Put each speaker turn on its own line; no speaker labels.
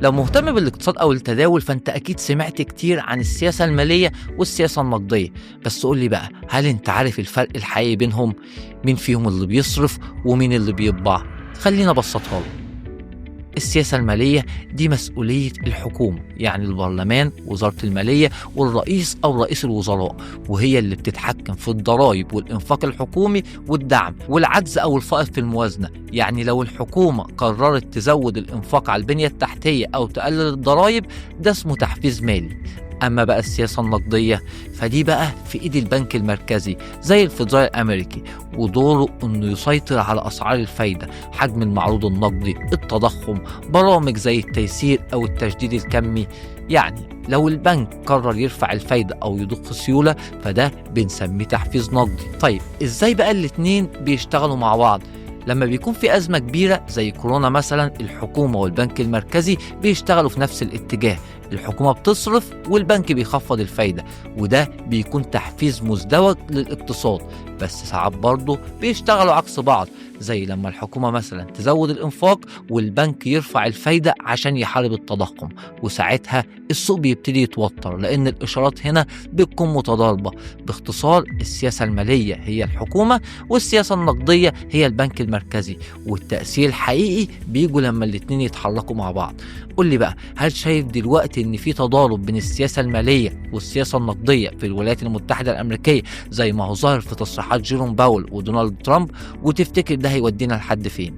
لو مهتم بالاقتصاد أو التداول فأنت أكيد سمعت كتير عن السياسة المالية والسياسة النقدية. بس قول لي بقى، هل أنت عارف الفرق الحقيقي بينهم؟ مين فيهم اللي بيصرف ومين اللي بيطبع؟ خلينا أبسطها لك. السياسة المالية دي مسؤولية الحكومة، يعني البرلمان، وزارة المالية، والرئيس أو رئيس الوزراء، وهي اللي بتتحكم في الضرائب والإنفاق الحكومي والدعم والعجز أو الفائض في الموازنة. يعني لو الحكومة قررت تزود الإنفاق على البنية التحتية أو تقلل الضرائب، ده اسمه تحفيز مالي. أما بقى السياسة النقدية فدي بقى في إيد البنك المركزي زي الفيدرالي الأمريكي، ودوره إنه يسيطر على أسعار الفايدة، حجم المعروض النقدي، التضخم، برامج زي التيسير أو التجديد الكمي. يعني لو البنك قرر يرفع الفايدة أو يضخ سيولة فده بنسميه تحفيز نقدي. طيب إزاي بقى الاتنين بيشتغلوا مع بعض؟ لما بيكون في أزمة كبيرة زي كورونا مثلا، الحكومة والبنك المركزي بيشتغلوا في نفس الاتجاه. الحكومة بتصرف والبنك بيخفض الفايدة، وده بيكون تحفيز مزدوج للاقتصاد. بس ساعات برضه بيشتغلوا عكس بعض، زي لما الحكومة مثلا تزود الإنفاق والبنك يرفع الفايدة عشان يحارب التضخم، وساعتها السوق بيبتدي يتوتر لأن الإشارات هنا بتكون متضاربة. باختصار، السياسة المالية هي الحكومة والسياسة النقدية هي البنك المركزي، والتأثير الحقيقي بيجوا لما الاتنين يتحركوا مع بعض. قول لي بقى، هل شايف دلوقتي ان في تضارب بين السياسة المالية والسياسة النقدية في الولايات المتحدة الأمريكية زي ما هو ظاهر في تصريحات جيروم باول ودونالد ترامب؟ وتفتكر ده هيودينا لحد فين؟